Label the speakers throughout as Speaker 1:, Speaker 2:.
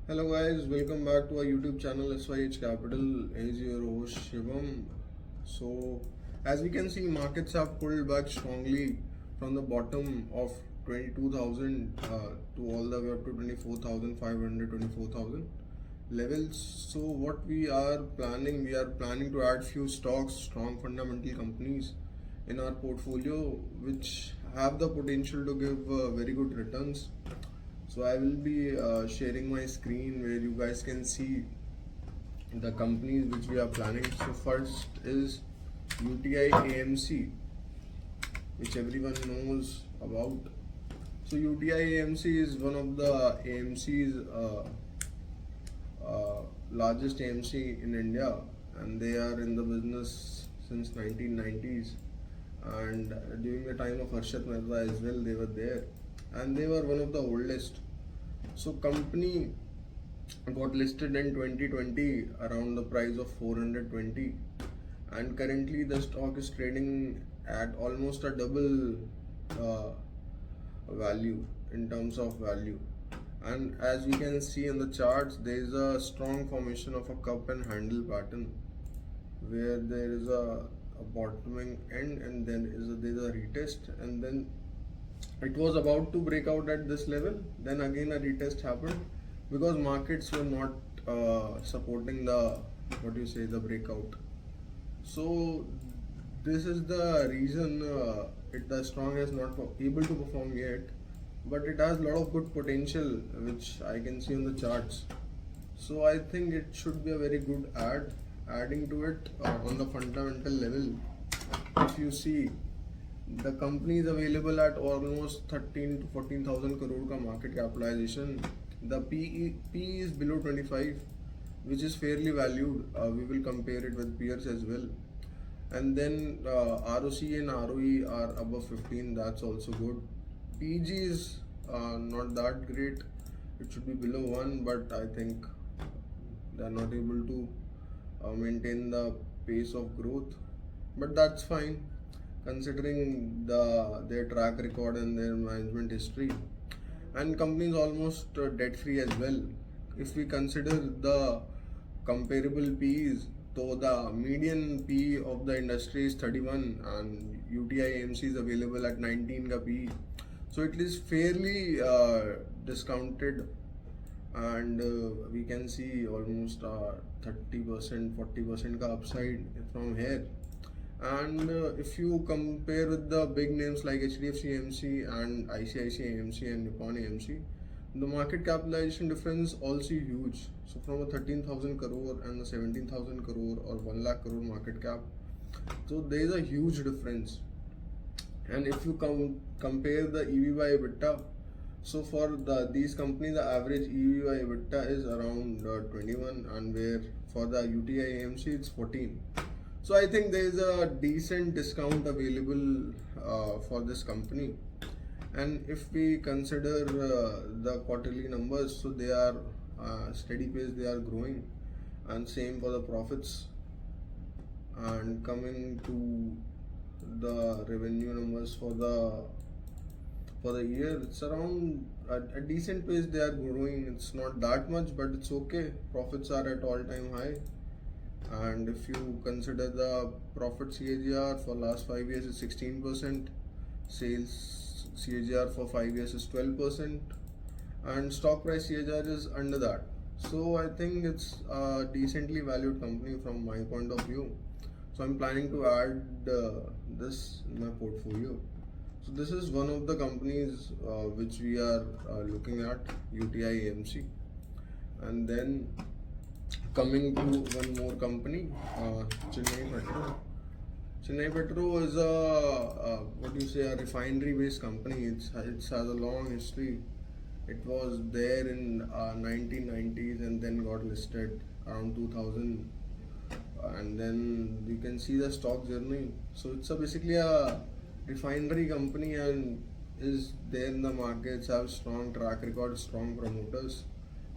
Speaker 1: Hello guys, welcome back to our YouTube channel SYH Capital. Is your host Shivam. So as we can see, markets have pulled back strongly from the bottom of 22,000 to all the way up to 24,500, 24,000 levels. So what we are planning to add few stocks, strong fundamental companies in our portfolio which have the potential to give very good returns. So I will be sharing my screen where you guys can see the companies which we are planning. So first is UTI AMC, which everyone knows about. So UTI AMC is one of the AMC's largest AMC in India, and they are in the business since 1990s. And during the time of Harshad Mehta as well, they were there, and they were one of the oldest. So company got listed in 2020 around the price of 420, and currently the stock is trading at almost a double uh, value in terms of value. And as we can see in the charts, there is a strong formation of a cup and handle pattern where there is a bottoming end, and then there's a retest, and then it was about to break out at this level. Then again a retest happened because markets were not supporting the the breakout. So this is the reason the strong is not able to perform yet, but it has a lot of good potential which I can see on the charts. So I think it should be a very good adding to it on the fundamental level. If you see, the company is available at almost 13 to 14,000 crore ka market capitalization. The PE is below 25, which is fairly valued. We will compare it with peers as well. And then ROC and ROE are above 15. That's also good. PG is not that great. It should be below 1, but I think they are not able to maintain the pace of growth. But that's fine considering their track record and their management history. And company is almost debt free as well. If we consider the comparable P's, so the median P of the industry is 31 and UTI AMC is available at 19 ka P. So it is fairly discounted, and we can see almost 30%, 40% ka upside from here. And if you compare with the big names like HDFC AMC and ICICI AMC and Nippon AMC, the market capitalization difference also huge. So from a 13,000 crore and a 17,000 crore or 1 lakh crore market cap, so there is a huge difference. And if you compare the EV by EBITDA, so for these companies, the average EV by EBITDA is around 21, and where for the UTI AMC it's 14. So I think there is a decent discount available for this company. And if we consider the quarterly numbers, so they are steady pace, they are growing, and same for the profits. And coming to the revenue numbers for the year, it's around a decent pace they are growing. It's not that much, but it's okay. Profits are at all-time high. And if you consider the profit CAGR for last 5 years is 16%, sales CAGR for 5 years is 12%, and stock price CAGR is under that. So I think it's a decently valued company from my point of view. So I'm planning to add this in my portfolio. So this is one of the companies which we are looking at, UTI AMC. And then coming to one more company, Chennai Petro. Chennai Petro is a refinery-based company. It has a long history. It was there in 1990s and then got listed around 2000. And then you can see the stock journey. So it's basically a refinery company and is there in the markets, have strong track record, strong promoters,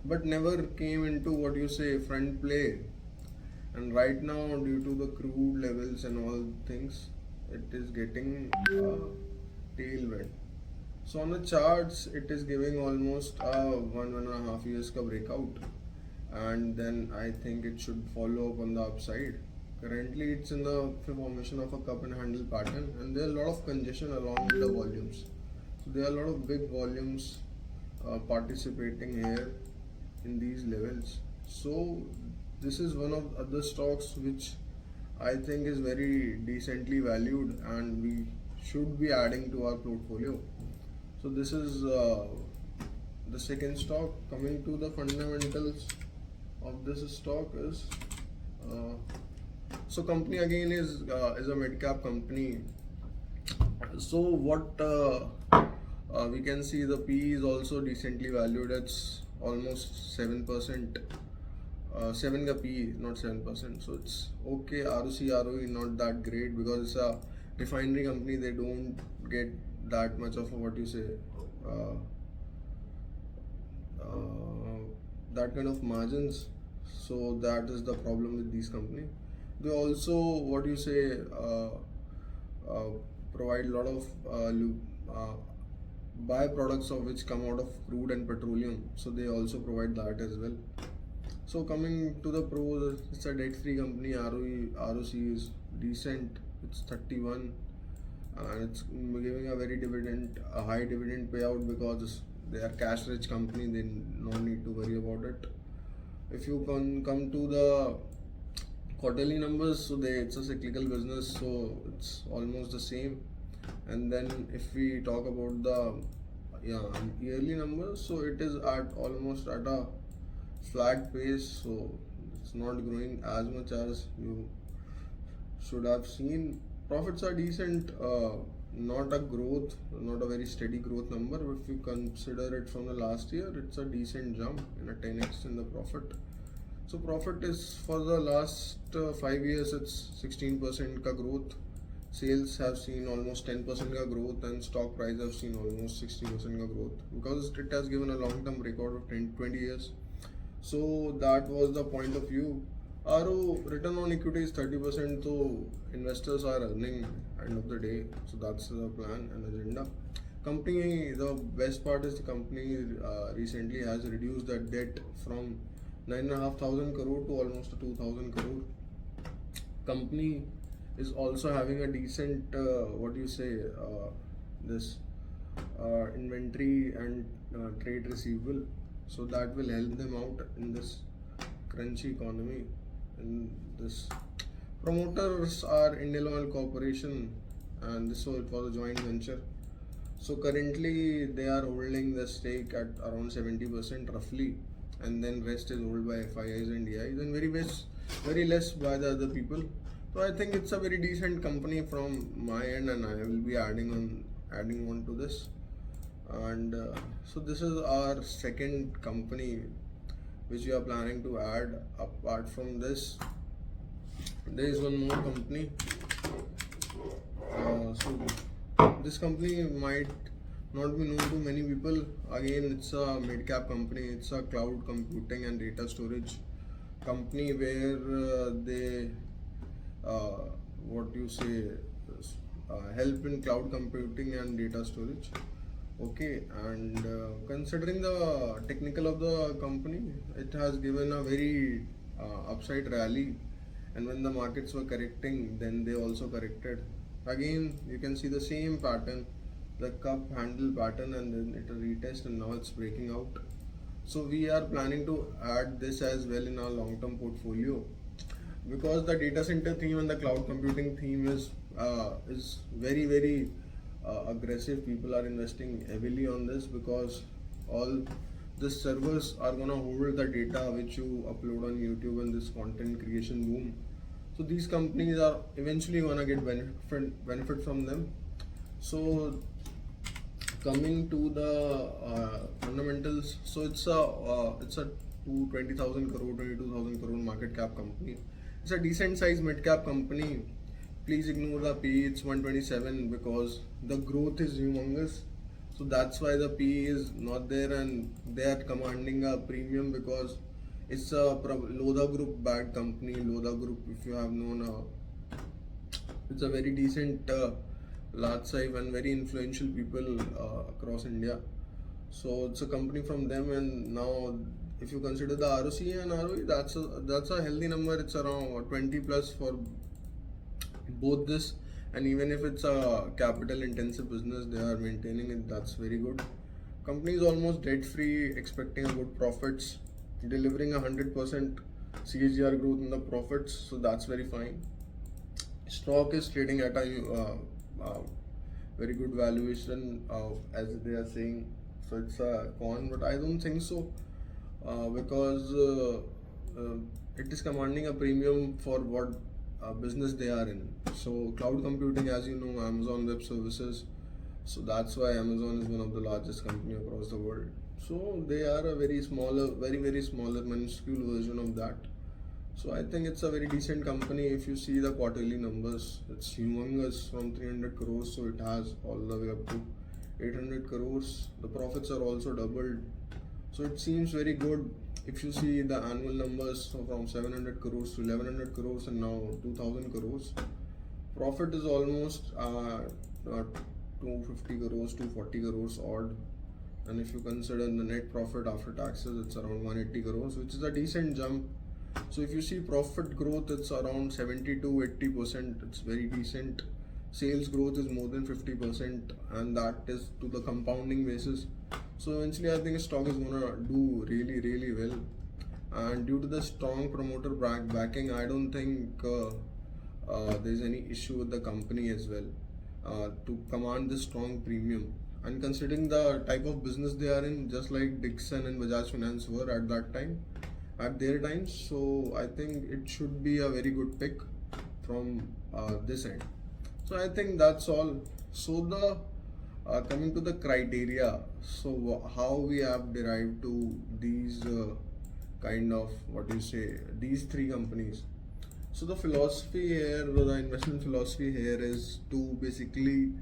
Speaker 1: but never came into front play. And right now, due to the crude levels and all things, it is getting tailwind. So on the charts, it is giving almost a 1.5 years ka breakout, and then I think it should follow up on the upside. Currently, it's in the formation of a cup and handle pattern, and there are a lot of congestion along with the volumes. So there are a lot of big volumes participating here in these levels. So this is one of other stocks which I think is very decently valued, and we should be adding to our portfolio. So this is the second stock. Coming to the fundamentals of this stock is so company again is a mid cap company. So what we can see, the P is also decently valued. It's almost 7%. 7 ka P, not 7%. So it's okay. ROC ROE not that great because it's a refinery company. They don't get that much of what you say that kind of margins. So that is the problem with these companies. They also what you say provide a lot of byproducts of which come out of crude and petroleum. So they also provide that as well. So coming to the pros, it's a debt-free company. ROC is decent. It's 31, and it's giving a high dividend payout because they are cash-rich company. They no need to worry about it. If you can come to the quarterly numbers, so it's a cyclical business, so it's almost the same. And then if we talk about the yearly numbers, so it is almost at a flat pace, so it's not growing as much as you should have seen. Profits are decent, not a very steady growth number, but if you consider it from the last year, it's a decent jump in a 10x in the profit. So profit is for the last 5 years, it's 16% ka growth. Sales have seen almost 10% ka growth, and stock price have seen almost 60% ka growth because it has given a long-term record of 20 years. So that was the point of view. RO return on equity is 30%, so investors are earning end of the day. So that's the plan and agenda. Company, the best part is the company recently has reduced the debt from 9,500 crore to almost 2,000 crore. Company is also having a decent this inventory and trade receivable, so that will help them out in this crunchy economy. And this promoters are Indian Oil Corporation, and it was a joint venture. So currently they are holding the stake at around 70% roughly, and then rest is held by FIIs and DIs, and very less by the other people. So I think it's a very decent company from my end, and I will be adding on to this. And so this is our second company which we are planning to add. Apart from this, there is one more company. So this company might not be known to many people. Again, it's a mid-cap company. It's a cloud computing and data storage company where they help in cloud computing and data storage. Okay, and considering the technical of the company, it has given a very upside rally, and when the markets were correcting, then they also corrected. Again, you can see the same pattern, the cup handle pattern, and then it retest, and now it's breaking out. So we are planning to add this as well in our long-term portfolio, because the data center theme and the cloud computing theme is very aggressive. People are investing heavily on this because all the servers are gonna hold the data which you upload on YouTube and this content creation boom. So these companies are eventually gonna get benefit from them. So coming to the fundamentals, so it's a 20,000 crore, 22,000 crore market cap company. It's a decent size mid cap company. Please ignore the PE, it's 127 because the growth is humongous. So that's why the PE is not there, and they are commanding a premium because it's a Lodha Group backed company. Lodha Group, if you have known, it's a very decent large size and very influential people across India. So it's a company from them, and now if you consider the ROCE and ROE, that's a healthy number. It's around 20 plus for both this, and even if it's a capital intensive business, they are maintaining it. That's very good. Company is almost debt free, expecting good profits, delivering 100% CAGR growth in the profits. So that's very fine. Stock is trading at a very good valuation, as they are saying. So it's a con, but I don't think so, because it is commanding a premium for what business they are in. So cloud computing, as you know, Amazon Web Services. So that's why Amazon is one of the largest company across the world. So they are a very smaller, very smaller, minuscule version of that. So I think it's a very decent company. If you see the quarterly numbers, it's humongous from 300 crores. So it has all the way up to 800 crores. The profits are also doubled. So it seems very good. If you see the annual numbers, so from 700 crores to 1100 crores and now 2000 crores. Profit is almost 250 crores, 240 crores odd. And if you consider the net profit after taxes, it's around 180 crores, which is a decent jump. So if you see profit growth, it's around 70 to 80%. It's very decent. Sales growth is more than 50%, and that is to the compounding basis. So eventually, I think stock is gonna do really well. And due to the strong promoter backing, I don't think there's any issue with the company as well to command this strong premium. And considering the type of business they are in, just like Dixon and Bajaj Finance were at that time, at their times, so I think it should be a very good pick from this end. So I think that's all. So the coming to the criteria, so how we have derived to these kind of, what do you say, these three companies. So the philosophy here, the investment philosophy here is to basically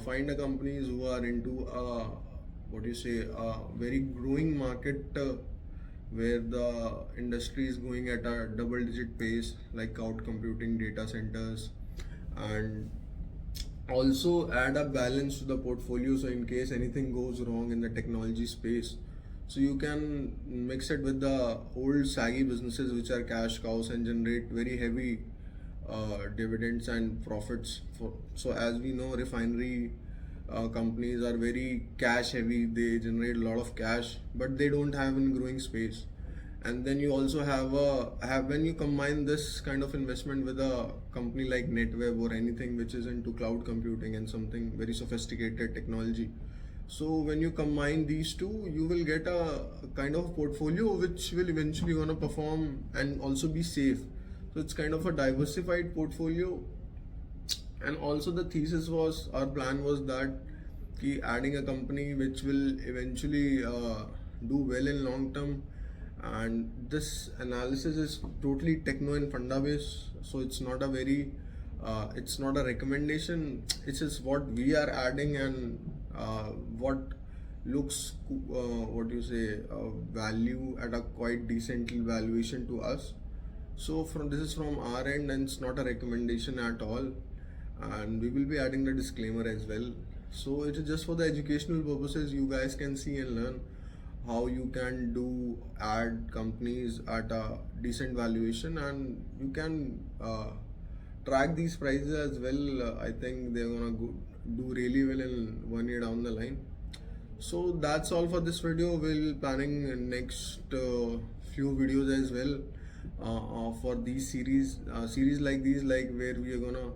Speaker 1: find a companies who are into what do you say, a very growing market, where the industry is going at a double-digit pace, like cloud computing, data centers, and also add a balance to the portfolio. So in case anything goes wrong in the technology space, so you can mix it with the old saggy businesses which are cash cows and generate very heavy dividends and profits. So as we know, refinery companies are very cash heavy. They generate a lot of cash, but they don't have in growing space. And then you also have when you combine this kind of investment with a company like NetWeb or anything which is into cloud computing and something very sophisticated technology. So when you combine these two, you will get a kind of portfolio which will eventually gonna perform and also be safe. So it's kind of a diversified portfolio. And also the thesis was, our plan was that adding a company which will eventually do well in long term. And this analysis is totally techno and funda based, so it's not a very it's not a recommendation. It's just what we are adding, and what looks what do you say, value at a quite decent valuation to us. So from this is from our end, and it's not a recommendation at all, and we will be adding the disclaimer as well. So it is just for the educational purposes. You guys can see and learn how you can add companies at a decent valuation, and you can track these prices as well. I think they're gonna do really well in 1 year down the line. So that's all for this video. We'll planning next few videos as well for these series like these, like where we are gonna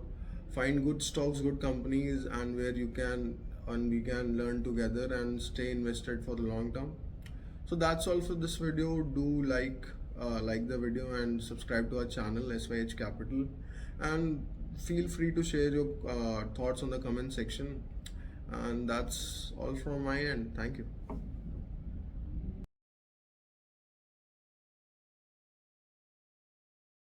Speaker 1: find good stocks, good companies, and where we can learn together and stay invested for the long term. So that's all for this video. Do like the video and subscribe to our channel SYH Capital, and feel free to share your thoughts on the comment section. And that's all from my end. Thank you.